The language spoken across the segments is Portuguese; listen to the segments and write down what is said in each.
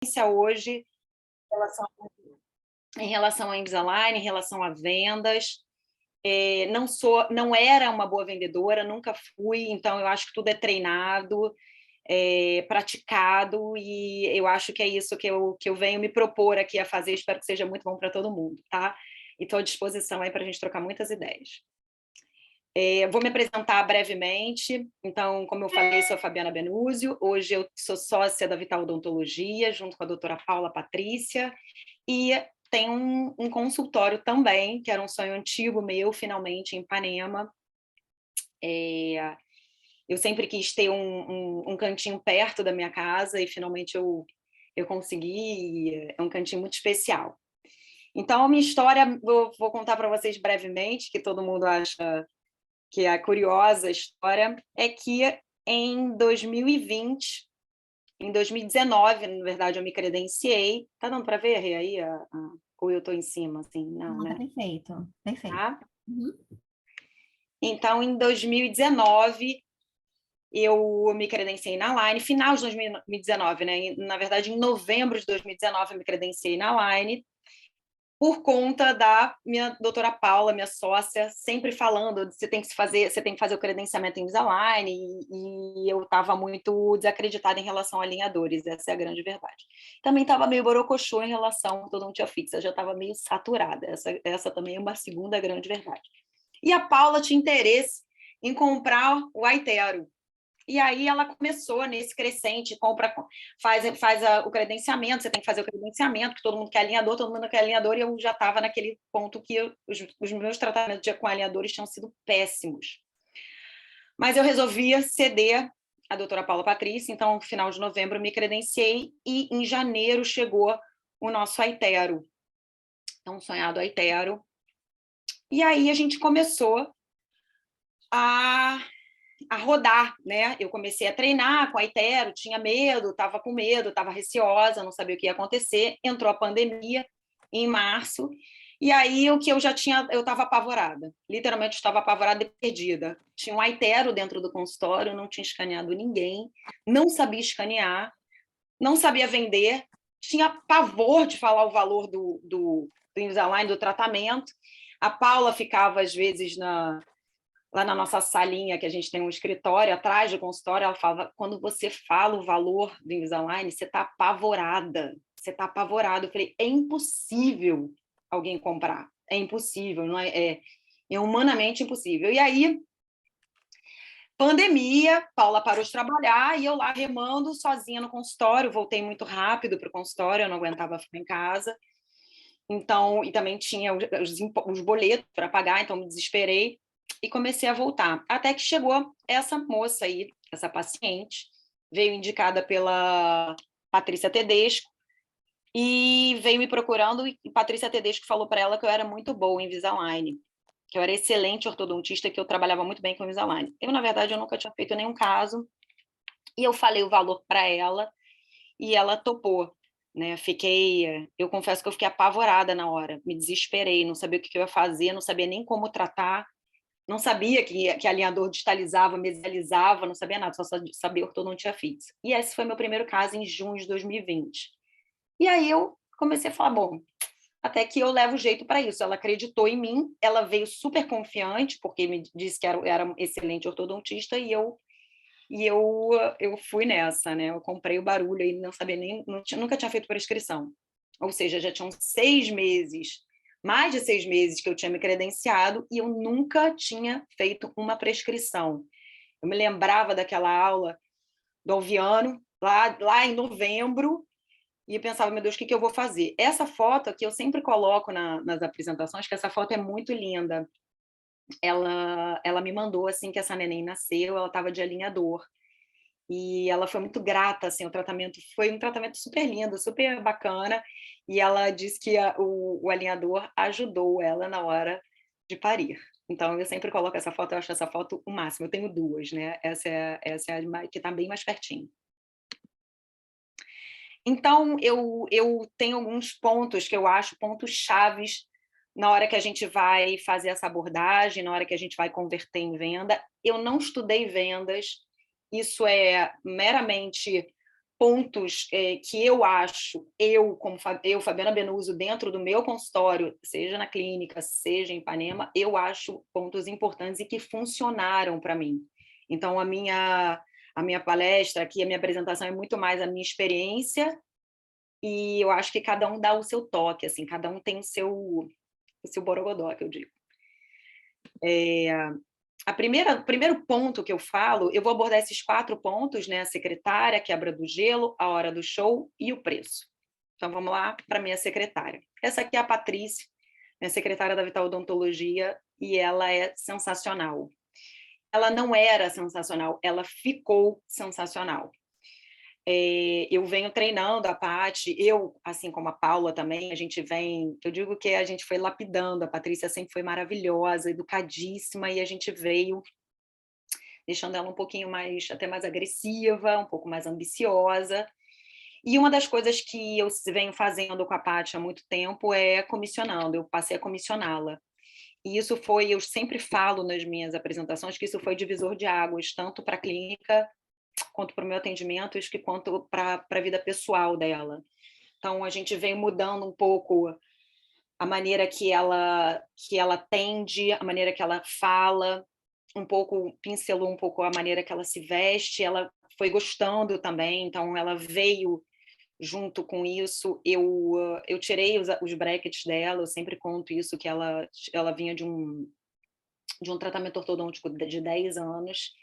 Hoje em relação a Invisalign, em relação a vendas. Não era uma boa vendedora, nunca fui, então eu acho que tudo é treinado, praticado, e eu acho que é isso que eu venho me propor aqui a fazer. Espero que seja muito bom para todo mundo, tá? E estou à disposição aí para a gente trocar muitas ideias. Vou me apresentar brevemente. Então, como eu falei, sou a Fabiana Benúzio. Hoje eu sou sócia da Vital Odontologia, junto com a doutora Paula Patrícia, e tem um consultório também, que era um sonho antigo meu, finalmente, em Ipanema. Eu sempre quis ter um cantinho perto da minha casa, e finalmente eu consegui, e é um cantinho muito especial. Então, a minha história, vou contar para vocês brevemente, que todo mundo acha que é a curiosa história, é que em 2020, em 2019, na verdade, eu me credenciei. Tá dando para ver aí? Ou eu estou em cima? Assim? Não, Não, tá né? perfeito, perfeito. Tá? Uhum. Então, em 2019, eu me credenciei na Line, final de 2019, né? Na verdade, em novembro de 2019, eu me credenciei na Line, por conta da minha doutora Paula, minha sócia, sempre falando: você tem que fazer o credenciamento em Invisalign, e eu estava muito desacreditada em relação a alinhadores, essa é a grande verdade. Também estava meio borocochô em relação à ortodontia fixa, já estava meio saturada, essa também é uma segunda grande verdade. E a Paula tinha interesse em comprar o Aitero. E aí ela começou nesse crescente, faz o credenciamento, você tem que fazer o credenciamento, que todo mundo quer alinhador, todo mundo quer alinhador, e eu já estava naquele ponto que os meus tratamentos com alinhadores tinham sido péssimos. Mas eu resolvi ceder a doutora Paula Patrícia, então, no final de novembro, eu me credenciei, e em janeiro chegou o nosso Aitero, então, sonhado Aitero. E aí a gente começou a rodar, né? Eu comecei a treinar com a Itero, tinha medo, estava com medo, estava receosa, não sabia o que ia acontecer. Entrou a pandemia em março, e aí o que eu estava apavorada, literalmente estava apavorada e perdida. Tinha um Aitero dentro do consultório, não tinha escaneado ninguém, não sabia escanear, não sabia vender, tinha pavor de falar o valor do Invisalign, do tratamento. A Paula ficava, às vezes, lá na nossa salinha, que a gente tem um escritório atrás do consultório, ela fala: quando você fala o valor do Invisalign, você está apavorada, você está apavorada. Eu falei: é impossível alguém comprar, é impossível, não é humanamente impossível. E aí, pandemia, Paula parou de trabalhar, e eu lá remando sozinha no consultório, voltei muito rápido para o consultório, eu não aguentava ficar em casa. Então, e também tinha os boletos para pagar, então me desesperei e comecei a voltar. Até que chegou essa moça aí, essa paciente, veio indicada pela Patrícia Tedesco, e veio me procurando, e Patrícia Tedesco falou para ela que eu era muito boa em Invisalign, que eu era excelente ortodontista, que eu trabalhava muito bem com Invisalign. Eu, na verdade, eu nunca tinha feito nenhum caso, e eu falei o valor para ela, e ela topou, né? Eu confesso que eu fiquei apavorada na hora, me desesperei, não sabia o que eu ia fazer, não sabia nem como tratar, não sabia que alinhador distalizava, mesializava, não sabia nada, só sabia ortodontia fixa. E esse foi meu primeiro caso em junho de 2020. E aí eu comecei a falar: bom, até que eu levo jeito para isso. Ela acreditou em mim, ela veio super confiante, porque me disse que era um excelente ortodontista, e eu fui nessa, né? Eu comprei o barulho e não sabia nem, nunca tinha feito prescrição. Ou seja, já tinham 6 meses, mais de 6 meses que eu tinha me credenciado, e eu nunca tinha feito uma prescrição. Eu me lembrava daquela aula do Alviano, lá em novembro, e eu pensava: meu Deus, o que eu vou fazer? Essa foto aqui eu sempre coloco nas apresentações, que essa foto é muito linda. Ela me mandou assim que essa neném nasceu, ela estava de alinhador. E ela foi muito grata, assim, o tratamento foi um tratamento super lindo, super bacana, e ela disse que o alinhador ajudou ela na hora de parir. Então eu sempre coloco essa foto, eu acho essa foto o máximo. Eu tenho duas, né? Essa é a que está bem mais pertinho. Então eu tenho alguns pontos que eu acho pontos chaves na hora que a gente vai fazer essa abordagem, na hora que a gente vai converter em venda. Eu não estudei vendas, isso é meramente pontos que eu acho, como Fabiana Benuso, dentro do meu consultório, seja na clínica, seja em Ipanema, eu acho pontos importantes e que funcionaram para mim. Então, a minha palestra aqui, a minha apresentação é muito mais a minha experiência, e eu acho que cada um dá o seu toque, assim, cada um tem o seu borogodó, que eu digo. O primeiro ponto que eu falo, eu vou abordar esses 4 pontos, né? A secretária, a quebra do gelo, a hora do show e o preço. Então, vamos lá para a minha secretária. Essa aqui é a Patrícia, minha secretária da Vital Odontologia, e ela é sensacional. Ela não era sensacional, ela ficou sensacional. Eu venho treinando a Paty, eu, assim como a Paula também, a gente vem, eu digo que a gente foi lapidando, a Patrícia sempre foi maravilhosa, educadíssima, e a gente veio deixando ela um pouquinho mais, até mais agressiva, um pouco mais ambiciosa. E uma das coisas que eu venho fazendo com a Paty há muito tempo é comissionando, eu passei a comissioná-la. E isso foi, eu sempre falo nas minhas apresentações, que isso foi divisor de águas, tanto para a clínica, quanto para o meu atendimento, e quanto para a vida pessoal dela. Então, a gente vem mudando um pouco a maneira que ela atende, a maneira que ela fala, um pouco, pincelou um pouco a maneira que ela se veste, ela foi gostando também, então ela veio junto com isso, eu tirei os brackets dela, eu sempre conto isso, que ela vinha de um tratamento ortodôntico de 10 anos,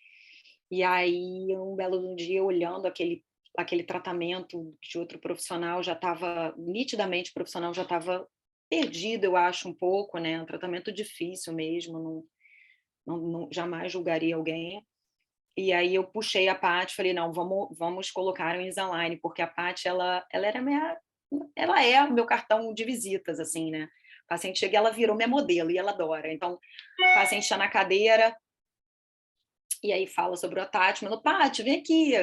e aí, um belo dia, olhando aquele tratamento de outro profissional, já estava, nitidamente, o profissional já estava perdido, eu acho, um pouco, né? Um tratamento difícil mesmo, não jamais julgaria alguém. E aí eu puxei a Paty, falei, não, vamos colocar o Invisalign, porque a Paty, ela é o meu cartão de visitas, assim, né? O paciente chega, ela virou minha modelo e ela adora. Então, o paciente está na cadeira, e aí fala sobre o attachment, Paty, vem aqui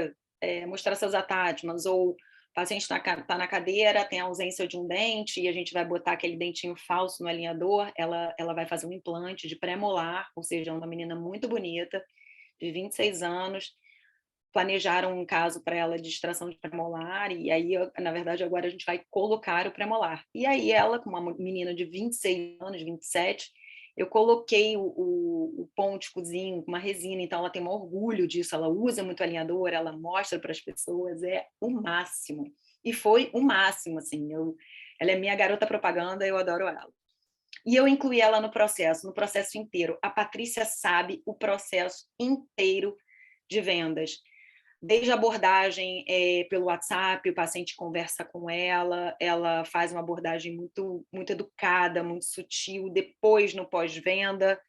mostrar seus attachments, ou o paciente está na cadeira, tem a ausência de um dente, e a gente vai botar aquele dentinho falso no alinhador, ela vai fazer um implante de pré-molar, ou seja, uma menina muito bonita, de 26 anos, planejaram um caso para ela de extração de pré-molar, e aí, na verdade, agora a gente vai colocar o pré-molar. E aí ela, com uma menina de 26 anos, 27, eu coloquei o ponticozinho, uma resina, então ela tem um orgulho disso, ela usa muito alinhador, ela mostra para as pessoas, é o máximo. E foi o máximo, assim, ela é minha garota propaganda, eu adoro ela. E eu incluí ela no processo inteiro. A Patrícia sabe o processo inteiro de vendas. Desde a abordagem pelo WhatsApp, o paciente conversa com ela faz uma abordagem muito, muito educada, muito sutil. Depois, no pós-venda,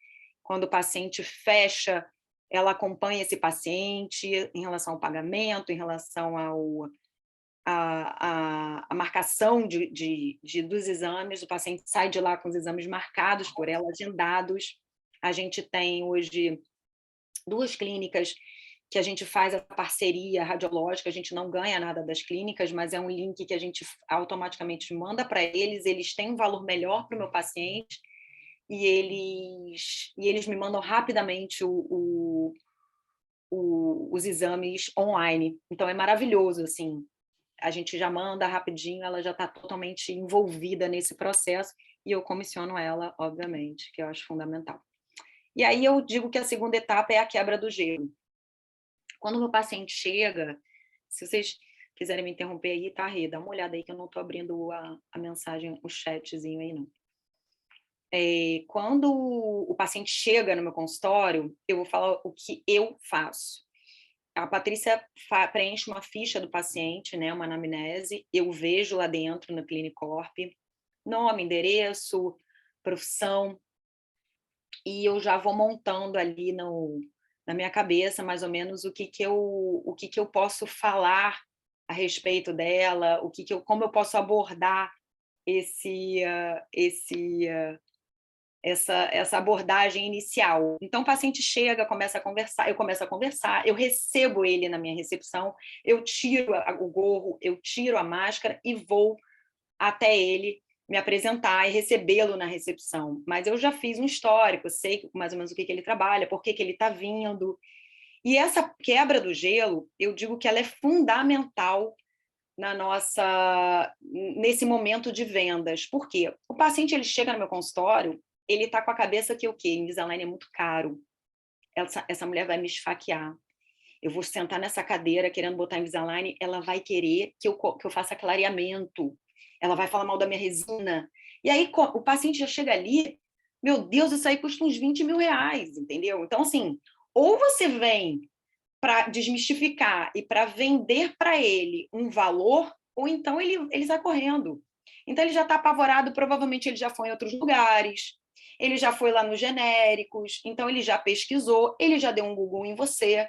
quando o paciente fecha, ela acompanha esse paciente em relação ao pagamento, em relação à marcação dos exames. O paciente sai de lá com os exames marcados por ela, agendados. A gente tem hoje 2 clínicas que a gente faz a parceria radiológica, a gente não ganha nada das clínicas, mas é um link que a gente automaticamente manda para eles, eles têm um valor melhor para o meu paciente, e eles me mandam rapidamente os exames online. Então, é maravilhoso, assim, a gente já manda rapidinho, ela já está totalmente envolvida nesse processo, e eu comissiono ela, obviamente, que eu acho fundamental. E aí eu digo que a segunda etapa é a quebra do gelo. Quando o meu paciente chega, se vocês quiserem me interromper aí, tá, Rê? Dá uma olhada aí que eu não estou abrindo a mensagem, o chatzinho aí, não. Quando o paciente chega no meu consultório, eu vou falar o que eu faço. A Patrícia preenche uma ficha do paciente, né, uma anamnese, eu vejo lá dentro no Clinicorp, nome, endereço, profissão, e eu já vou montando ali na minha cabeça, mais ou menos, o que eu posso falar a respeito dela, como eu posso abordar essa abordagem inicial. Então, o paciente chega, começa a conversar, eu começo a conversar, eu recebo ele na minha recepção, eu tiro o gorro, eu tiro a máscara e vou até ele me apresentar e recebê-lo na recepção. Mas eu já fiz um histórico, sei mais ou menos o que ele trabalha, por que ele está vindo. E essa quebra do gelo, eu digo que ela é fundamental nesse momento de vendas. Por quê? O paciente ele chega no meu consultório, ele está com a cabeça que o quê? Invisalign é muito caro. Essa mulher vai me esfaquear. Eu vou sentar nessa cadeira querendo botar Invisalign, ela vai querer que eu faça clareamento. Ela vai falar mal da minha resina. E aí o paciente já chega ali, meu Deus, isso aí custa uns 20 mil reais, entendeu? Então, assim, ou você vem para desmistificar e para vender para ele um valor, ou então ele sai correndo. Então, ele já está apavorado, provavelmente ele já foi em outros lugares, ele já foi lá nos genéricos, então ele já pesquisou, ele já deu um Google em você,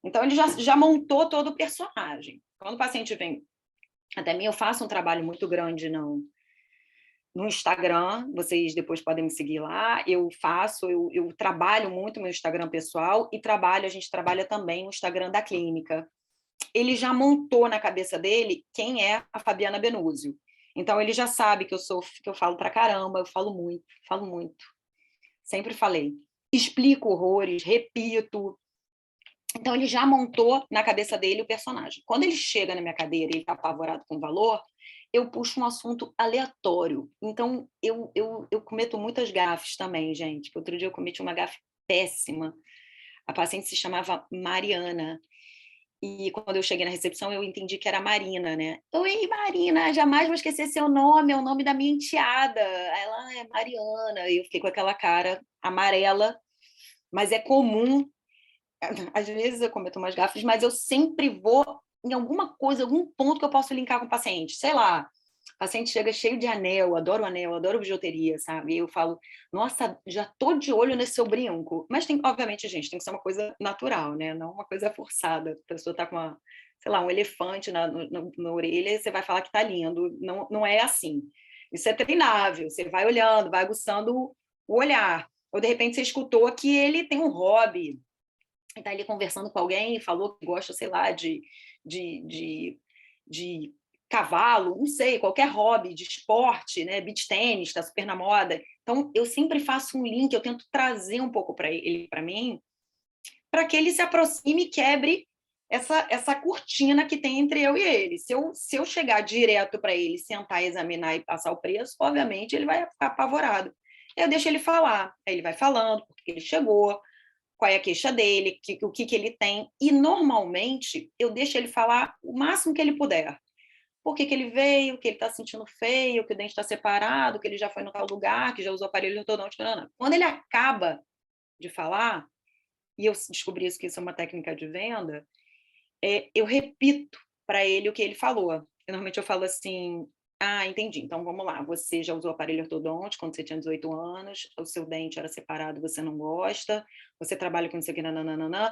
então ele já montou todo o personagem. Quando o paciente vem até mim, eu faço um trabalho muito grande no Instagram, vocês depois podem me seguir lá, eu trabalho muito meu Instagram pessoal e a gente trabalha também no Instagram da clínica. Ele já montou na cabeça dele quem é a Fabiana Benúzio. Então ele já sabe que eu falo pra caramba, eu falo muito. Sempre falei. Explico horrores, repito. Então ele já montou na cabeça dele o personagem. Quando ele chega na minha cadeira e ele está apavorado com o valor, eu puxo um assunto aleatório. Então eu cometo muitas gafes também, gente. Outro dia eu cometi uma gafe péssima. A paciente se chamava Mariana. E quando eu cheguei na recepção, eu entendi que era Marina, né? Oi, Marina, jamais vou esquecer seu nome, é o nome da minha enteada. Ela é Mariana. E eu fiquei com aquela cara amarela, mas é comum. Às vezes eu cometo umas gafes, mas eu sempre vou em alguma coisa, algum ponto que eu posso linkar com o paciente. Sei lá, o paciente chega cheio de anel, adoro bijuteria, sabe? E eu falo, nossa, já tô de olho nesse seu brinco. Mas tem, obviamente, gente, tem que ser uma coisa natural, né? Não uma coisa forçada. A pessoa tá com sei lá, um elefante na orelha e você vai falar que tá lindo. Não, não é assim. Isso é treinável. Você vai olhando, vai aguçando o olhar. Ou, de repente, você escutou que ele tem um hobby, está ali conversando com alguém, falou que gosta, sei lá, de, de, de cavalo, não sei, qualquer hobby, de esporte, né? Beach tênis, está super na moda. Então, eu sempre faço um link, eu tento trazer um pouco para ele, para mim, para que ele se aproxime e quebre essa cortina que tem entre eu e ele. Se eu chegar direto para ele, sentar, examinar e passar o preço, obviamente ele vai ficar apavorado. Eu deixo ele falar, aí ele vai falando, porque ele chegou, qual é a queixa dele, o que ele tem. E, normalmente, eu deixo ele falar o máximo que ele puder. Por que ele veio, que ele está sentindo feio, que o dente está separado, que ele já foi no tal lugar, que já usou aparelho ortodôntico. Não. Quando ele acaba de falar, e eu descobri isso, que isso é uma técnica de venda, eu repito para ele o que ele falou. Normalmente eu falo assim, entendi, então vamos lá, você já usou aparelho ortodôntico quando você tinha 18 anos, o seu dente era separado, você não gosta, você trabalha com isso aqui, nananana.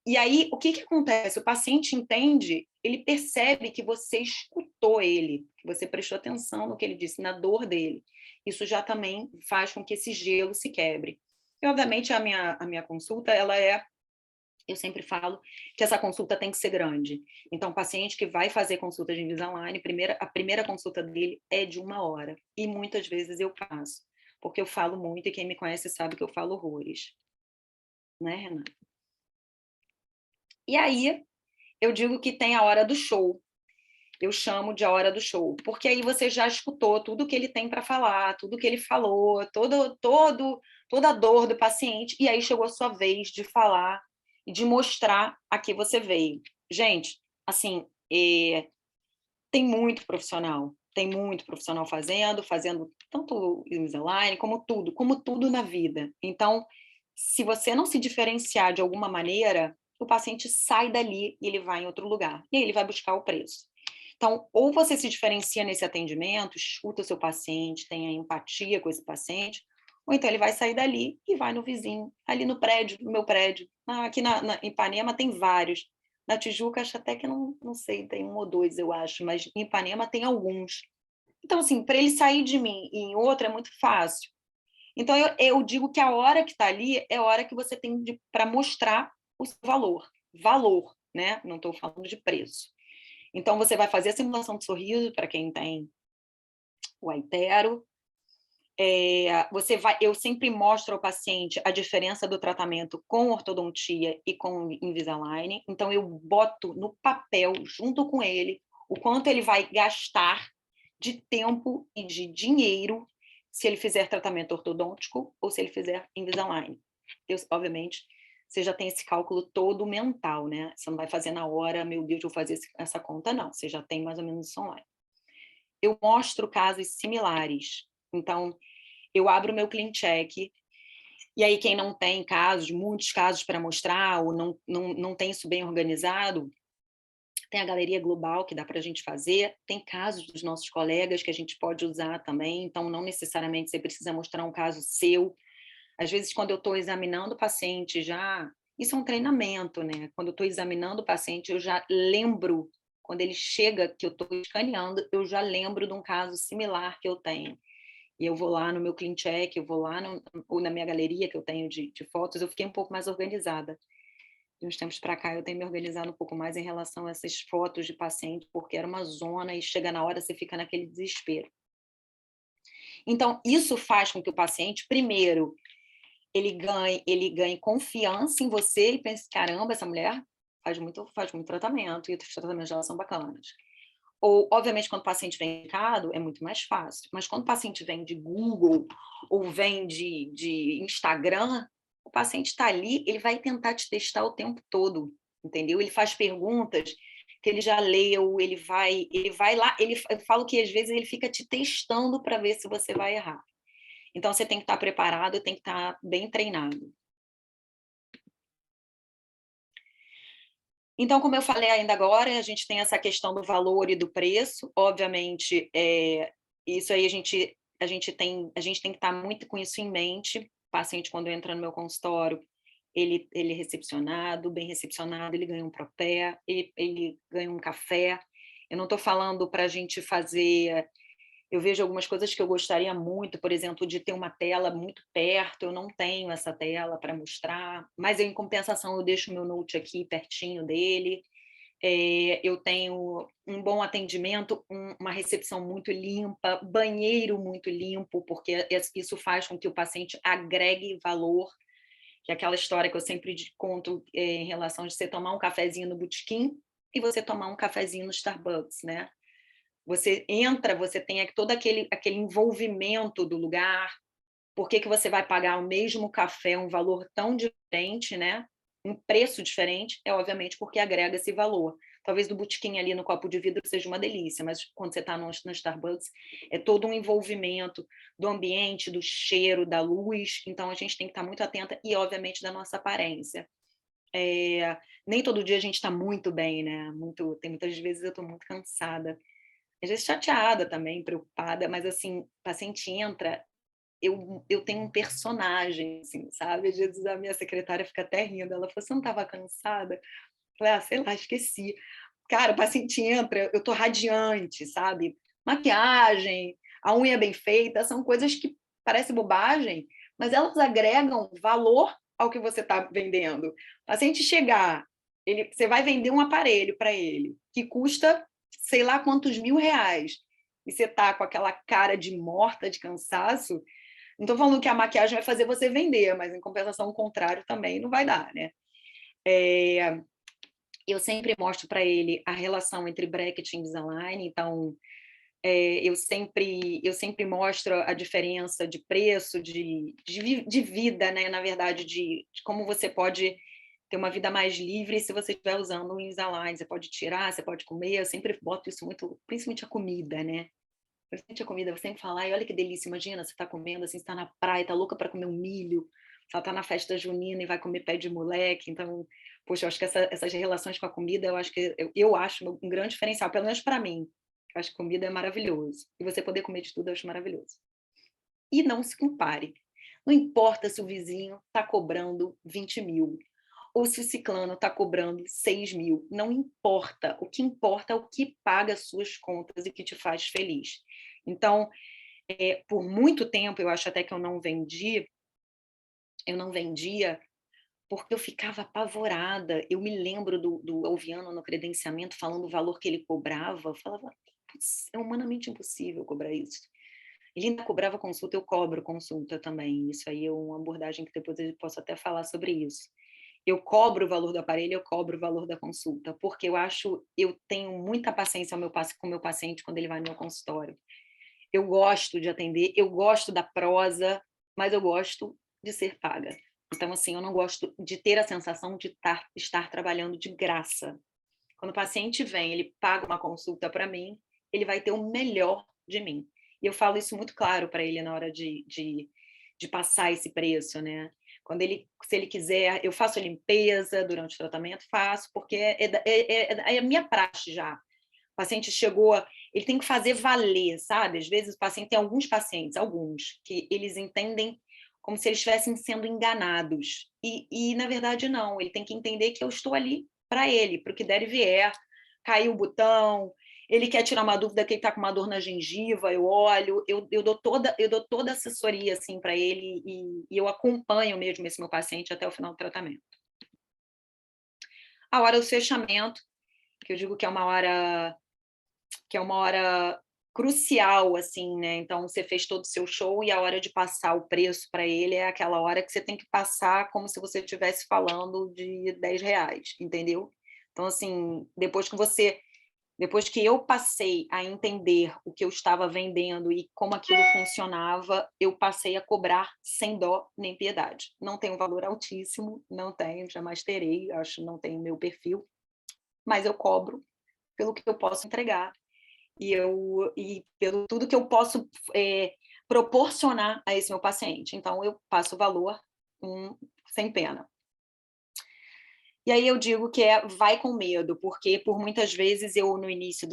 E aí, o que acontece? O paciente entende, ele percebe que você escutou ele, que você prestou atenção no que ele disse, na dor dele. Isso já também faz com que esse gelo se quebre. E, obviamente, a minha consulta, eu sempre falo que essa consulta tem que ser grande. Então, o paciente que vai fazer consulta de Invisalign, a primeira consulta dele é de 1 hora. E muitas vezes eu faço, porque eu falo muito e quem me conhece sabe que eu falo horrores. Né, Renata? E aí, eu digo que tem a hora do show. Eu chamo de a hora do show, porque aí você já escutou tudo que ele tem para falar, tudo que ele falou, toda a dor do paciente, e aí chegou a sua vez de falar e de mostrar a que você veio. Gente, assim, tem muito profissional fazendo tanto Invisalign como tudo na vida. Então, se você não se diferenciar de alguma maneira, o paciente sai dali e ele vai em outro lugar, e aí ele vai buscar o preço. Então, ou você se diferencia nesse atendimento, escuta o seu paciente, tenha empatia com esse paciente, ou então ele vai sair dali e vai no vizinho, ali no prédio, no meu prédio. Aqui em Ipanema tem vários. Na Tijuca, acho até que não sei, tem 1 ou 2, eu acho, mas em Ipanema tem alguns. Então, assim, para ele sair de mim e em outro é muito fácil. Então, eu digo que a hora que está ali é a hora que você tem para mostrar o seu valor. Valor, né? Não estou falando de preço. Então, você vai fazer a simulação de sorriso para quem tem o aitero, Eu sempre mostro ao paciente a diferença do tratamento com ortodontia e com Invisalign. Então, eu boto no papel, junto com ele, o quanto ele vai gastar de tempo e de dinheiro se ele fizer tratamento ortodôntico ou se ele fizer Invisalign. Obviamente, você já tem esse cálculo todo mental, né? Você não vai fazer na hora, meu Deus, vou fazer essa conta, não. Você já tem mais ou menos isso online. Eu mostro casos similares. Então, eu abro o meu Clean Check, e aí quem não tem casos, muitos casos para mostrar, ou não tem isso bem organizado, tem a galeria global que dá para a gente fazer, tem casos dos nossos colegas que a gente pode usar também, então não necessariamente você precisa mostrar um caso seu. Às vezes, quando eu estou examinando o paciente já, isso é um treinamento, né? Quando eu estou examinando o paciente, eu já lembro, quando ele chega, que eu estou escaneando, eu já lembro de um caso similar que eu tenho. E eu vou lá no meu Clean Check, eu vou lá ou na minha galeria que eu tenho de fotos, eu fiquei um pouco mais organizada. De uns tempos para cá, eu tenho me organizado um pouco mais em relação a essas fotos de paciente, porque era uma zona e chega na hora, você fica naquele desespero. Então, isso faz com que o paciente, primeiro, ele ganhe confiança em você e pense, caramba, essa mulher faz muito tratamento, e os tratamentos dela são bacanas. Ou, obviamente, quando o paciente vem indicado, é muito mais fácil. Mas quando o paciente vem de Google ou vem de Instagram, o paciente está ali, ele vai tentar te testar o tempo todo, entendeu? Ele faz perguntas que ele já leu, ele vai lá, eu falo que às vezes ele fica te testando para ver se você vai errar. Então, você tem que estar preparado, tem que estar bem treinado. Então, como eu falei ainda agora, a gente tem essa questão do valor e do preço. Obviamente, isso aí a gente tem que estar muito com isso em mente. O paciente, quando entra no meu consultório, ele é recepcionado, bem recepcionado, ele ganha um propé, ele ganha um café. Eu não estou falando para a gente fazer. Eu vejo algumas coisas que eu gostaria muito, por exemplo, de ter uma tela muito perto, eu não tenho essa tela para mostrar, mas em compensação eu deixo meu note aqui pertinho dele. Eu tenho um bom atendimento, uma recepção muito limpa, banheiro muito limpo, porque isso faz com que o paciente agregue valor, que é aquela história que eu sempre conto em relação de você tomar um cafezinho no botequim e você tomar um cafezinho no Starbucks, né? Você entra, você tem todo aquele envolvimento do lugar. Por que você vai pagar o mesmo café, um valor tão diferente, né? Um preço diferente? É obviamente porque agrega esse valor. Talvez do botequim ali no copo de vidro seja uma delícia, mas quando você está no Starbucks, é todo um envolvimento do ambiente, do cheiro, da luz. Então a gente tem que estar muito atenta e, obviamente, da nossa aparência. Nem todo dia a gente está muito bem, né? Tem muitas vezes eu estou muito cansada, às vezes chateada também, preocupada, mas assim, o paciente entra, eu tenho um personagem, assim, sabe? Às vezes a minha secretária fica até rindo, ela falou, você não estava cansada? Eu falei, sei lá, esqueci. Cara, o paciente entra, eu tô radiante, sabe? Maquiagem, a unha bem feita, são coisas que parecem bobagem, mas elas agregam valor ao que você está vendendo. O paciente chegar, você vai vender um aparelho para ele, que custa sei lá quantos R$ 1.000, e você tá com aquela cara de morta, de cansaço, não estou falando que a maquiagem vai fazer você vender, mas em compensação, o contrário também não vai dar, né? Eu sempre mostro para ele a relação entre bracket e Invisalign, então eu sempre mostro a diferença de preço, de vida, né? Na verdade, de como você pode ter uma vida mais livre se você estiver usando o Invisalign. Você pode tirar, você pode comer, eu sempre boto isso muito, principalmente a comida, né? Principalmente a comida, eu sempre falo, ai, olha que delícia, imagina, você está comendo, assim, você está na praia, está louca para comer um milho, você está na festa junina e vai comer pé de moleque, então, poxa, eu acho que essas relações com a comida, eu acho um grande diferencial, pelo menos para mim. Eu acho que comida é maravilhoso. E você poder comer de tudo, eu acho maravilhoso. E não se compare. Não importa se o vizinho está cobrando 20.000 ou se o ciclano está cobrando 6.000. Não importa. O que importa é o que paga as suas contas e que te faz feliz. Então, por muito tempo, eu acho até que eu não vendia porque eu ficava apavorada. Eu me lembro do Alviano no credenciamento falando o valor que ele cobrava. Eu falava, é humanamente impossível cobrar isso. Ele ainda cobrava consulta, eu cobro consulta também. Isso aí é uma abordagem que depois eu posso até falar sobre isso. Eu cobro o valor do aparelho, eu cobro o valor da consulta, porque eu tenho muita paciência com o meu paciente quando ele vai no meu consultório. Eu gosto de atender, eu gosto da prosa, mas eu gosto de ser paga. Então, assim, eu não gosto de ter a sensação de estar trabalhando de graça. Quando o paciente vem, ele paga uma consulta para mim, ele vai ter o melhor de mim. E eu falo isso muito claro para ele na hora de passar esse preço, né? Se ele quiser, eu faço a limpeza durante o tratamento, faço, porque é a minha praxe já. O paciente chegou, ele tem que fazer valer, sabe? Às vezes o paciente tem alguns, que eles entendem como se eles estivessem sendo enganados. E na verdade, não. Ele tem que entender que eu estou ali para ele, para o que der e vier. Caiu o botão, ele quer tirar uma dúvida que ele está com uma dor na gengiva, eu olho, eu dou toda a assessoria assim, para ele e eu acompanho mesmo esse meu paciente até o final do tratamento. A hora do fechamento, que eu digo que é uma hora crucial, assim, né? Então, você fez todo o seu show e a hora de passar o preço para ele é aquela hora que você tem que passar como se você estivesse falando de R$ 10, entendeu? Então, assim, depois que eu passei a entender o que eu estava vendendo e como aquilo funcionava, eu passei a cobrar sem dó nem piedade. Não tem um valor altíssimo, não tenho, jamais terei, acho que não tem o meu perfil, mas eu cobro pelo que eu posso entregar e pelo tudo que eu posso proporcionar a esse meu paciente. Então, eu passo o valor sem pena. E aí eu digo que vai com medo, porque por muitas vezes eu, no início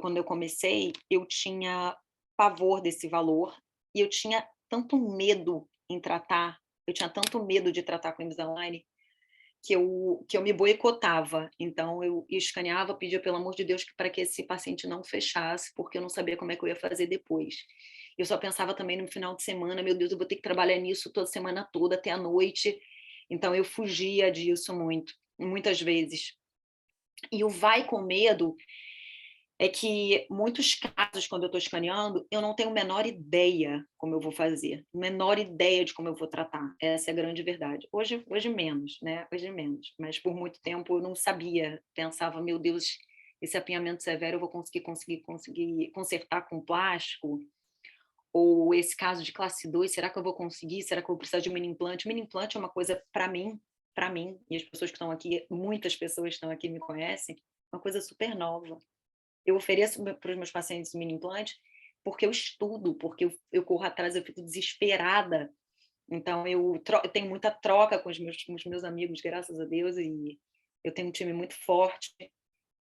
quando eu comecei, eu tinha pavor desse valor e eu tinha tanto medo em tratar, eu tinha tanto medo de tratar com Invisalign que eu me boicotava. Então, eu escaneava, pedia, pelo amor de Deus, para que esse paciente não fechasse, porque eu não sabia como é que eu ia fazer depois. Eu só pensava também no final de semana, meu Deus, eu vou ter que trabalhar nisso toda semana toda, até a noite. Então, eu fugia disso muitas vezes. E o vai com medo é que muitos casos, quando eu estou escaneando, eu não tenho a menor ideia como eu vou fazer, menor ideia de como eu vou tratar. Essa é a grande verdade. Hoje menos, né? Hoje menos. Mas por muito tempo eu não sabia. Pensava, meu Deus, esse apinhamento severo eu vou conseguir consertar com plástico? Ou esse caso de classe 2, será que eu vou conseguir? Será que eu vou precisar de um mini implante? Mini implante é uma coisa, para mim, e as pessoas que estão aqui, muitas pessoas que estão aqui me conhecem, uma coisa super nova. Eu ofereço para os meus pacientes mini implante porque eu estudo, porque eu corro atrás, eu fico desesperada. Então, eu tenho muita troca com os meus amigos, graças a Deus, e eu tenho um time muito forte,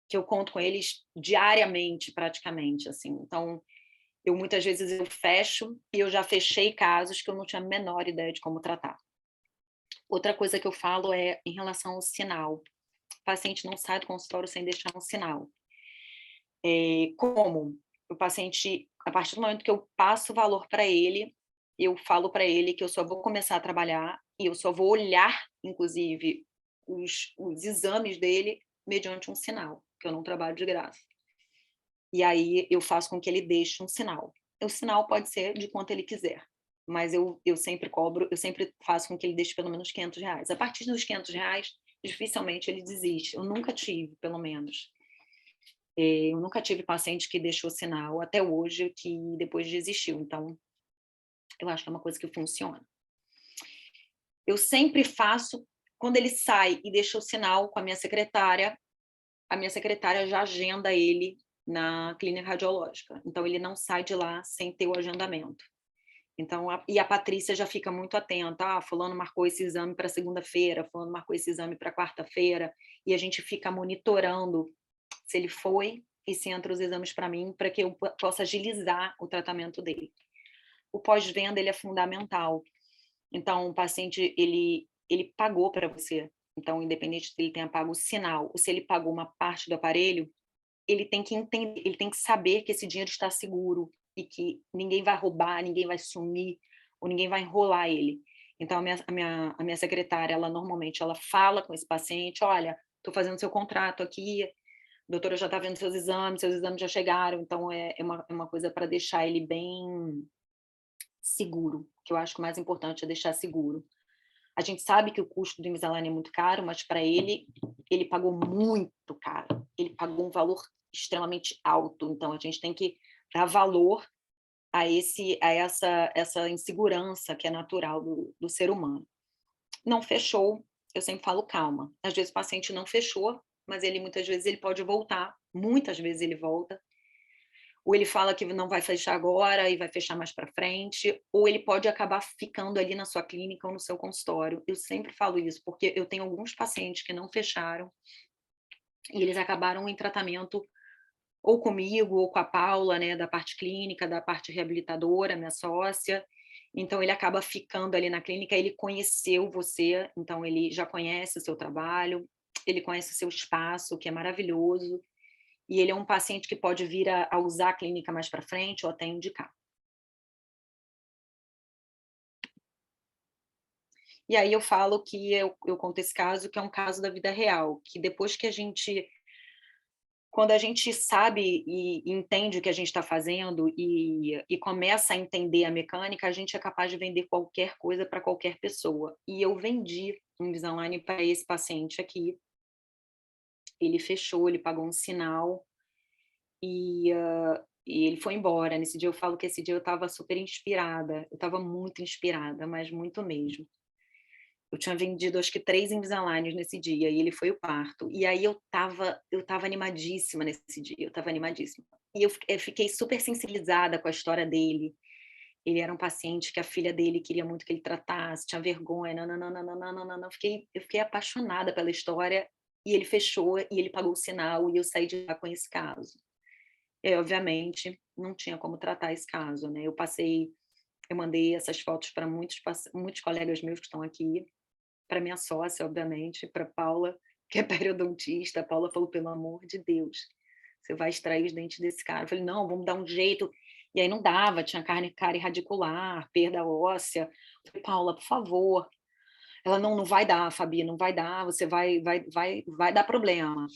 que eu conto com eles diariamente, praticamente. Assim. Então, muitas vezes eu fecho e eu já fechei casos que eu não tinha a menor ideia de como tratar. Outra coisa que eu falo é em relação ao sinal. O paciente não sai do consultório sem deixar um sinal. Como o paciente, a partir do momento que eu passo o valor para ele, eu falo para ele que eu só vou começar a trabalhar e eu só vou olhar, inclusive, os exames dele mediante um sinal, que eu não trabalho de graça. E aí eu faço com que ele deixe um sinal. O sinal pode ser de quanto ele quiser, mas eu sempre cobro, eu sempre faço com que ele deixe pelo menos R$ 500. A partir dos R$ 500, dificilmente ele desiste. Eu nunca tive, pelo menos. Eu nunca tive paciente que deixou sinal até hoje que depois desistiu. Então, eu acho que é uma coisa que funciona. Eu sempre faço, quando ele sai e deixa o sinal com a minha secretária já agenda ele na clínica radiológica. Então, ele não sai de lá sem ter o agendamento. Então, e a Patrícia já fica muito atenta. Fulano marcou esse exame para segunda-feira, fulano marcou esse exame para quarta-feira, e a gente fica monitorando se ele foi e se entra os exames para mim, para que eu possa agilizar o tratamento dele. O pós-venda, ele é fundamental. Então, o paciente, ele pagou para você. Então, independente se ele tenha pago o sinal ou se ele pagou uma parte do aparelho, ele tem que entender, ele tem que saber que esse dinheiro está seguro e que ninguém vai roubar, ninguém vai sumir ou ninguém vai enrolar ele. Então, a minha secretária, ela normalmente ela fala com esse paciente, olha, estou fazendo seu contrato aqui, doutora já está vendo seus exames já chegaram, então é uma coisa para deixar ele bem seguro, que eu acho que o mais importante é deixar seguro. A gente sabe que o custo do Invisalign é muito caro, mas para ele pagou muito caro. Ele pagou um valor extremamente alto, então a gente tem que dar valor a essa insegurança que é natural do ser humano. Não fechou, eu sempre falo calma. Às vezes o paciente não fechou, mas ele muitas vezes ele pode voltar, muitas vezes ele volta, ou ele fala que não vai fechar agora e vai fechar mais para frente, ou ele pode acabar ficando ali na sua clínica ou no seu consultório. Eu sempre falo isso, porque eu tenho alguns pacientes que não fecharam e eles acabaram em tratamento ou comigo ou com a Paula, né, da parte clínica, da parte reabilitadora, minha sócia. Então ele acaba ficando ali na clínica, ele conheceu você, então ele já conhece o seu trabalho, ele conhece o seu espaço, que é maravilhoso, e ele é um paciente que pode vir a usar a clínica mais para frente ou até indicar. E aí eu falo que eu conto esse caso, que é um caso da vida real, que depois que quando a gente sabe e entende o que a gente está fazendo e começa a entender a mecânica, a gente é capaz de vender qualquer coisa para qualquer pessoa. E eu vendi um Invisalign para esse paciente aqui, ele fechou, ele pagou um sinal, e ele foi embora. Nesse dia eu falo que esse dia eu estava super inspirada, eu estava muito inspirada, mas muito mesmo. Eu tinha vendido acho que 3 Invisaligns nesse dia, e ele foi o quarto. E aí eu estava animadíssima nesse dia, eu estava animadíssima. E eu fiquei super sensibilizada com a história dele. Ele era um paciente que a filha dele queria muito que ele tratasse, tinha vergonha, nã-nã-nã-nã-nã-nã-nã-nã. Eu fiquei apaixonada pela história, e ele fechou, e ele pagou o sinal, e eu saí de lá com esse caso. Obviamente, não tinha como tratar esse caso, né, eu mandei essas fotos para muitos colegas meus que estão aqui, para minha sócia, obviamente, para Paula, que é periodontista. A Paula falou: "Pelo amor de Deus, você vai extrair os dentes desse cara". Eu falei: "Não, vamos dar um jeito". E aí não dava, tinha cárie radicular, perda óssea. Eu falei: "Paula, por favor". Ela: "Não, não vai dar, Fabi, não vai dar, você vai dar problema".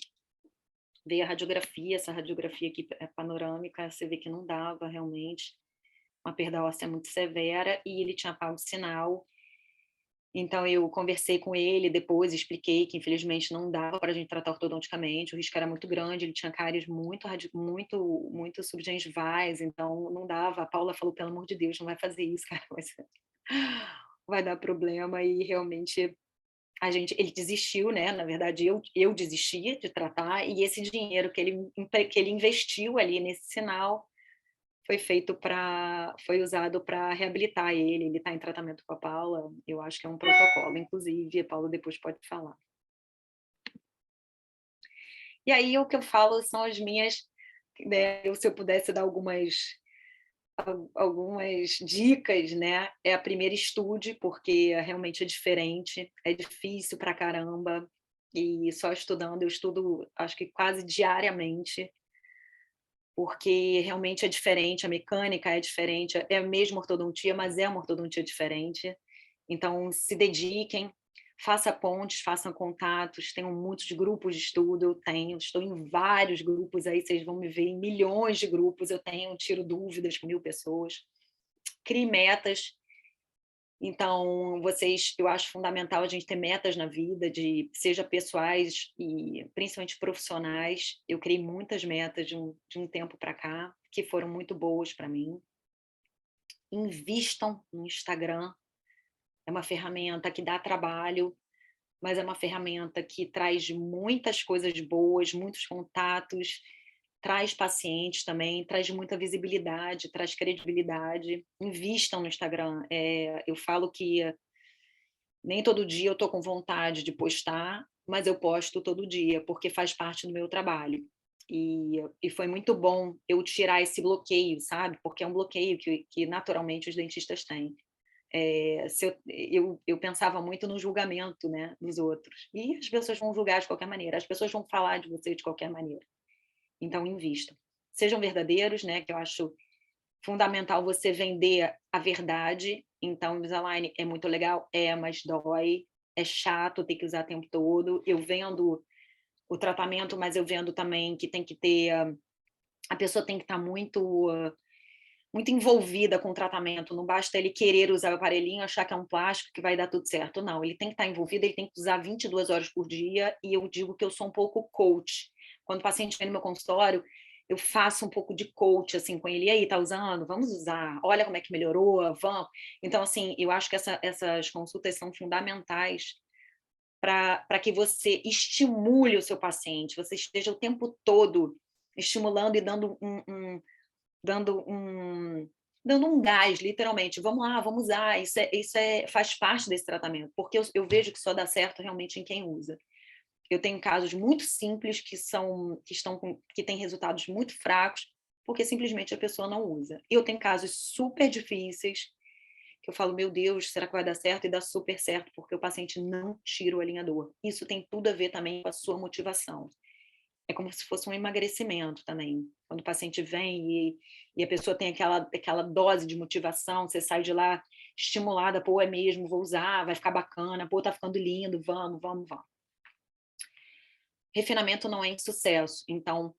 Veio a radiografia, essa radiografia aqui é panorâmica, você vê que não dava realmente, uma perda óssea muito severa, e ele tinha pago sinal. Então eu conversei com ele depois, expliquei que infelizmente não dava para a gente tratar ortodonticamente, o risco era muito grande, ele tinha cáries muito subgengivais, então não dava. A Paula falou: "Pelo amor de Deus, não vai fazer isso, cara, vai dar problema", e realmente ele desistiu, né, na verdade eu desisti de tratar, e esse dinheiro que ele investiu ali nesse sinal foi usado para reabilitar ele está em tratamento com a Paula, eu acho que é um protocolo, inclusive a Paula depois pode falar. E aí o que eu falo são as minhas, né, se eu pudesse dar algumas dicas, né, é a primeira, estude, porque realmente é diferente, é difícil pra caramba, e só estudando, eu estudo acho que quase diariamente, porque realmente é diferente, a mecânica é diferente, é a mesma ortodontia, mas é uma ortodontia diferente. Então, se dediquem, faça pontes, façam contatos, tenham muitos grupos de estudo, eu tenho, estou em vários grupos, aí vocês vão me ver em milhões de grupos, eu tenho, tiro dúvidas com 1000 pessoas. Crie metas. Então, eu acho fundamental a gente ter metas na vida, seja pessoais e principalmente profissionais. Eu criei muitas metas de um tempo para cá, que foram muito boas para mim. Invistam no Instagram, é uma ferramenta que dá trabalho, mas é uma ferramenta que traz muitas coisas boas, muitos contatos, traz pacientes também, traz muita visibilidade, traz credibilidade. Invistam no Instagram. Eu falo que nem todo dia eu estou com vontade de postar, mas eu posto todo dia, porque faz parte do meu trabalho. E foi muito bom eu tirar esse bloqueio, sabe? Porque é um bloqueio que naturalmente os dentistas têm. Eu pensava muito no julgamento, né, dos outros. E as pessoas vão julgar de qualquer maneira, as pessoas vão falar de você de qualquer maneira. Então, invistam. Sejam verdadeiros, né, que eu acho fundamental você vender a verdade. Então, Invisalign é muito legal, mas dói, é chato ter que usar o tempo todo. Eu vendo o tratamento, mas eu vendo também que tem que ter, a pessoa tem que estar muito envolvida com o tratamento, não basta ele querer usar o aparelhinho, achar que é um plástico que vai dar tudo certo, não, ele tem que estar envolvido, ele tem que usar 22 horas por dia, e eu digo que eu sou um pouco coach. Quando o paciente vem no meu consultório, eu faço um pouco de coach, assim, com ele, e aí, tá usando? Vamos usar, olha como é que melhorou, vamos. Então, assim, eu acho que essas consultas são fundamentais para que você estimule o seu paciente, você esteja o tempo todo estimulando e dando um dando um gás, literalmente. Vamos lá, vamos usar. Faz parte desse tratamento, porque eu vejo que só dá certo realmente em quem usa. Eu tenho casos muito simples que têm resultados muito fracos, porque simplesmente a pessoa não usa. Eu tenho casos super difíceis que eu falo, meu Deus, será que vai dar certo? E dá super certo, porque o paciente não tira o alinhador. Isso tem tudo a ver também com a sua motivação. É como se fosse um emagrecimento também. Quando o paciente vem e a pessoa tem aquela dose de motivação, você sai de lá estimulada, pô, é mesmo, vou usar, vai ficar bacana, pô, tá ficando lindo, vamos, vamos, vamos. Refinamento não é insucesso. Então,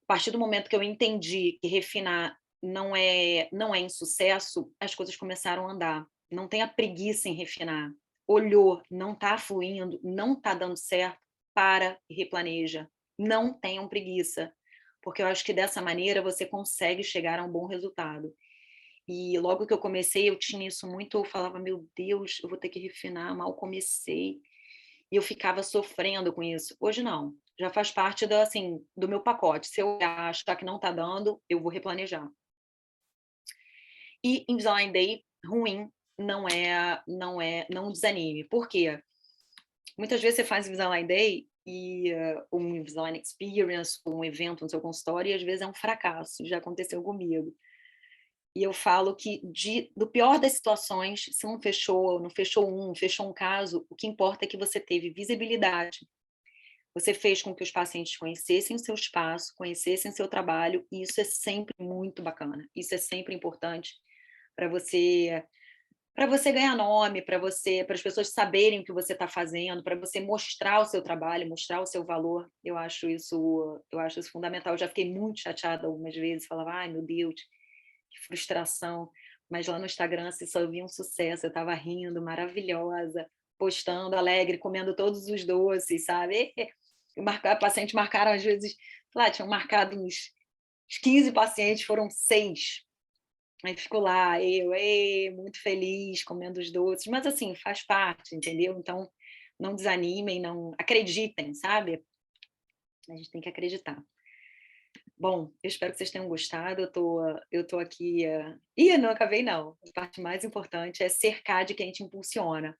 a partir do momento que eu entendi que refinar não é insucesso, as coisas começaram a andar. Não tenha preguiça em refinar. Olhou, não está fluindo, não está dando certo, para e replaneja. Não tenham preguiça, porque eu acho que dessa maneira você consegue chegar a um bom resultado. E logo que eu comecei, eu tinha isso muito, eu falava, meu Deus, eu vou ter que refinar, mal comecei. E eu ficava sofrendo com isso. Hoje não, já faz parte assim, do meu pacote. Se eu achar que não está dando, eu vou replanejar. E Invisalign Day ruim não desanime. Por quê? Muitas vezes você faz Invisalign Day e um Invisalign Experience, um evento no seu consultório, e às vezes é um fracasso. Já aconteceu comigo. E eu falo que do pior das situações, se não fechou fechou um caso, o que importa é que você teve visibilidade. Você fez com que os pacientes conhecessem o seu espaço, conhecessem o seu trabalho, e isso é sempre muito bacana. Isso é sempre importante para você ganhar nome, para as pessoas saberem o que você está fazendo, para você mostrar o seu trabalho, mostrar o seu valor. Eu acho isso fundamental. Eu já fiquei muito chateada algumas vezes, falava, ai meu Deus, que frustração. Mas lá no Instagram você só via um sucesso, eu estava rindo, maravilhosa, postando alegre, comendo todos os doces, sabe? A paciente marcaram, às vezes, lá, tinham marcado uns 15 pacientes, foram 6. Aí ficou lá, muito feliz, comendo os doces, mas assim, faz parte, entendeu? Então, não desanimem, não acreditem, sabe? A gente tem que acreditar. Bom, eu espero que vocês tenham gostado. Eu tô aqui. Não acabei, não. A parte mais importante é cercar de quem te impulsiona.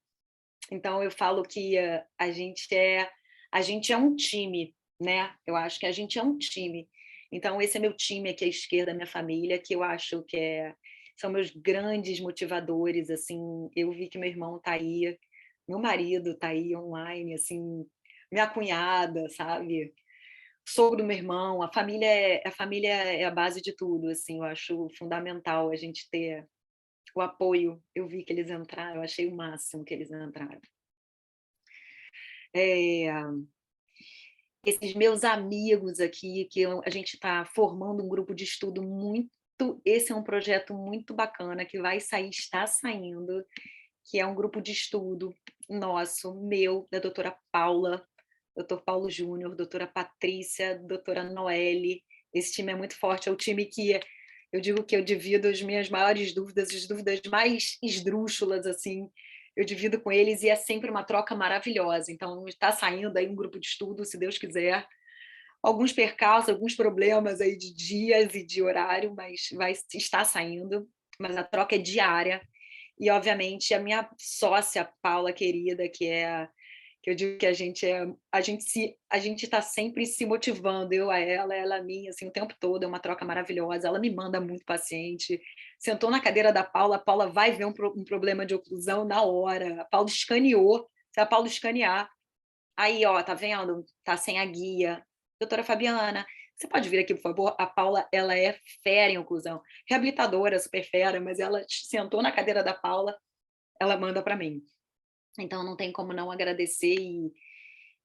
Então, eu falo que a gente é um time, né? Eu acho que a gente é um time. Então, esse é meu time aqui à esquerda, minha família, que eu acho que são meus grandes motivadores. Assim, eu vi que meu irmão está aí, meu marido está aí online, assim, minha cunhada, sabe? Sogro do meu irmão, a família é a base de tudo, assim, eu acho fundamental a gente ter o apoio. Eu vi que eles entraram, eu achei o máximo que eles entraram. Esses meus amigos aqui, a gente está formando um grupo de estudo muito. Esse é um projeto muito bacana que vai sair, está saindo, que é um grupo de estudo nosso, meu, da doutora Paula, doutor Paulo Júnior, doutora Patrícia, doutora Noelle. Esse time é muito forte, é o time que eu digo que eu divido as minhas maiores dúvidas, as dúvidas mais esdrúxulas, assim, eu divido com eles e é sempre uma troca maravilhosa. Então, está saindo aí um grupo de estudo, se Deus quiser. Alguns percalços, alguns problemas aí de dias e de horário, mas vai estar saindo. Mas a troca é diária. E, obviamente, a minha sócia, Paula, querida, que eu digo que a gente está sempre se motivando, eu a ela a mim, assim, o tempo todo, é uma troca maravilhosa, ela me manda muito paciente, sentou na cadeira da Paula, a Paula vai ver um problema de oclusão na hora, a Paula escaneou, se a Paula escanear, aí, ó, tá vendo? Tá sem a guia. Doutora Fabiana, você pode vir aqui, por favor? A Paula, ela é fera em oclusão, reabilitadora, super fera, mas ela sentou na cadeira da Paula, ela manda para mim. Então, não tem como não agradecer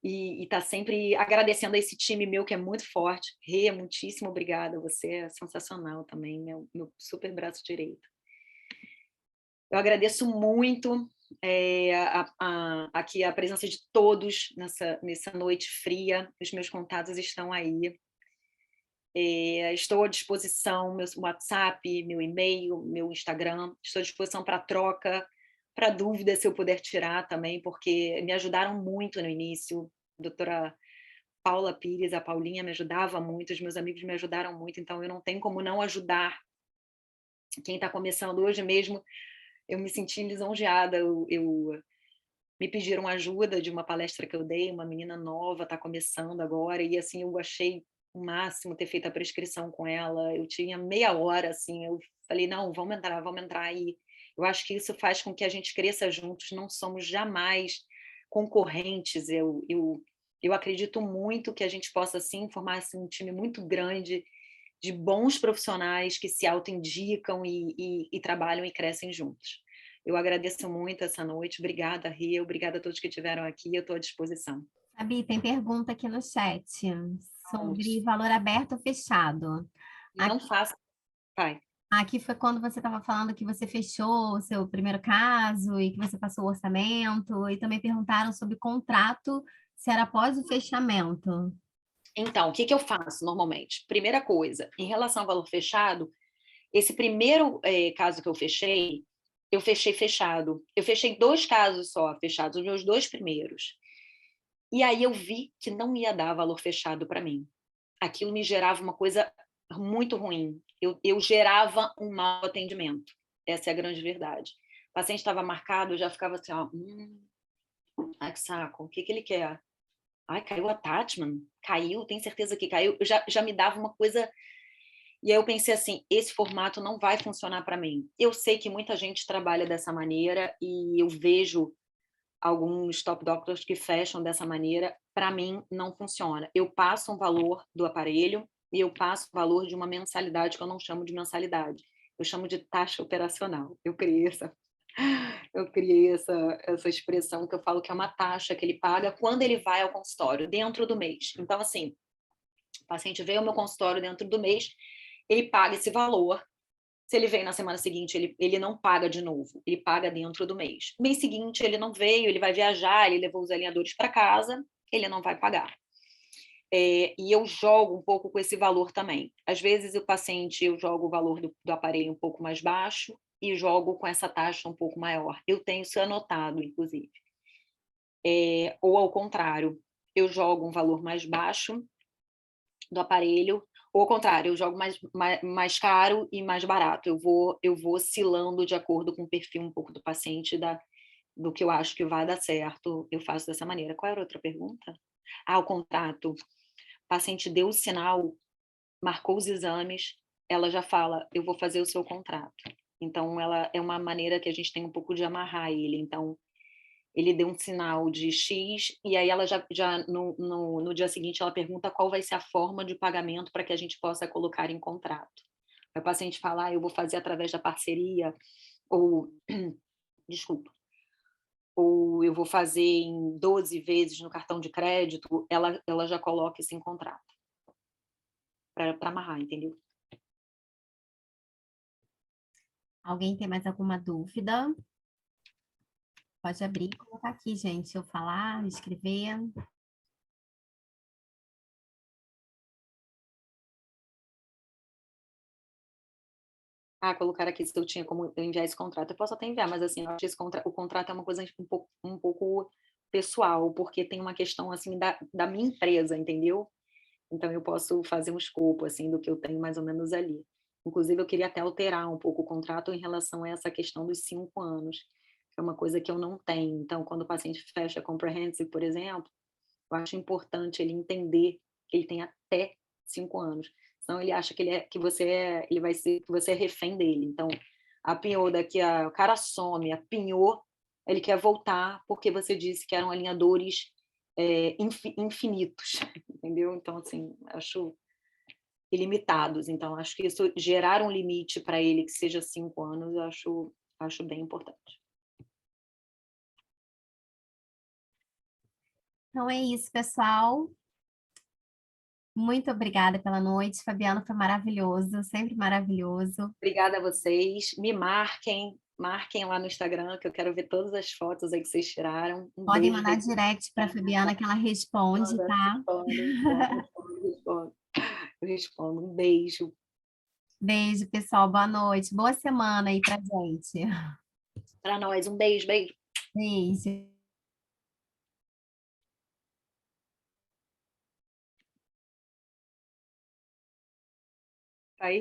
e tá sempre agradecendo a esse time meu que é muito forte. Rê, muitíssimo obrigada, você é sensacional também, meu super braço direito. Eu agradeço muito aqui a presença de todos nessa noite fria. Os meus contatos estão aí. Estou à disposição, meu WhatsApp, meu e-mail, meu Instagram. Estou à disposição para troca, para dúvidas, se eu puder tirar também, porque me ajudaram muito no início. A doutora Paula Pires, a Paulinha, me ajudava muito, os meus amigos me ajudaram muito, então eu não tenho como não ajudar quem está começando hoje mesmo. Eu me senti lisonjeada, me pediram ajuda de uma palestra que eu dei, uma menina nova, está começando agora, e assim, eu achei o máximo ter feito a prescrição com ela, eu tinha meia hora, assim, eu falei, não, vamos entrar, e eu acho que isso faz com que a gente cresça juntos, não somos jamais concorrentes, eu acredito muito que a gente possa, sim, formar assim, um time muito grande, de bons profissionais que se autoindicam e trabalham e crescem juntos. Eu agradeço muito essa noite. Obrigada, Ria. Obrigada a todos que estiveram aqui. Eu estou à disposição. Fabi, tem pergunta aqui no chat sobre Vamos. valor aberto ou fechado. Não faça. Vai. Aqui foi quando você estava falando que você fechou o seu primeiro caso e que você passou o orçamento, e também perguntaram sobre contrato, se era após o fechamento. Então, o que eu faço normalmente? Primeira coisa, em relação ao valor fechado, esse primeiro caso que eu fechei fechado. Eu fechei 2 casos só fechados, os meus 2 primeiros. E aí eu vi que não ia dar valor fechado para mim. Aquilo me gerava uma coisa muito ruim. Eu gerava um mau atendimento. Essa é a grande verdade. O paciente estava marcado, eu já ficava assim, ó, ai que saco, o que ele quer? Ai, caiu o attachment? Caiu? Tem certeza que caiu? Eu já me dava uma coisa. E aí eu pensei assim, esse formato não vai funcionar para mim. Eu sei que muita gente trabalha dessa maneira e eu vejo alguns top doctors que fecham dessa maneira. Para mim, não funciona. Eu passo um valor do aparelho e eu passo o valor de uma mensalidade que eu não chamo de mensalidade. Eu chamo de taxa operacional. Eu criei essa expressão que eu falo que é uma taxa que ele paga quando ele vai ao consultório, dentro do mês. Então, assim, o paciente veio ao meu consultório dentro do mês, ele paga esse valor. Se ele vem na semana seguinte, ele não paga de novo, ele paga dentro do mês. Mês seguinte, ele não veio, ele vai viajar, ele levou os alinhadores para casa, ele não vai pagar. E eu jogo um pouco com esse valor também. Às vezes, o paciente, eu jogo o valor do aparelho um pouco mais baixo e jogo com essa taxa um pouco maior. Eu tenho isso anotado, inclusive. Ou ao contrário, eu jogo um valor mais baixo do aparelho, ou ao contrário, eu jogo mais caro e mais barato. Eu vou oscilando de acordo com o perfil um pouco do paciente, do que eu acho que vai dar certo, eu faço dessa maneira. Qual era a outra pergunta? O contrato. O paciente deu o sinal, marcou os exames, ela já fala, eu vou fazer o seu contrato. Então, ela é uma maneira que a gente tem um pouco de amarrar ele. Então, ele deu um sinal de X, e aí ela já no dia seguinte, ela pergunta qual vai ser a forma de pagamento para que a gente possa colocar em contrato. Aí o paciente fala, eu vou fazer através da parceria, ou, desculpa, ou eu vou fazer em 12 vezes no cartão de crédito, ela já coloca isso em contrato, para amarrar, entendeu? Alguém tem mais alguma dúvida? Pode abrir e colocar aqui, gente. Eu falar, escrever. Colocar aqui se eu tinha como enviar esse contrato. Eu posso até enviar, mas assim, eu acho que o contrato é uma coisa um pouco pessoal, porque tem uma questão assim da minha empresa, entendeu? Então eu posso fazer um escopo assim do que eu tenho mais ou menos ali. Inclusive eu queria até alterar um pouco o contrato em relação a essa questão dos 5 anos, que é uma coisa que eu não tenho. Então, quando o paciente fecha comprehensive, por exemplo, eu acho importante ele entender que ele tem até 5 anos. Senão ele acha ele vai ser, que você é refém dele. Então, apinhou o cara some, apinhou, ele quer voltar porque você disse que eram alinhadores infinitos, entendeu? Então, assim, acho ilimitados. Então, acho que isso gerar um limite para ele que seja 5 anos, eu acho bem importante. Então é isso, pessoal. Muito obrigada pela noite. Fabiana, foi maravilhoso, sempre maravilhoso. Obrigada a vocês. Me marquem lá no Instagram, que eu quero ver todas as fotos aí que vocês tiraram. Um Podem beijo, mandar Felipe. direct para a Fabiana que ela responde, Manda, tá? respondo. Eu respondo. Um beijo. Beijo, pessoal. Boa noite. Boa semana aí pra gente. Para nós. Um beijo, beijo. Beijo. Aí,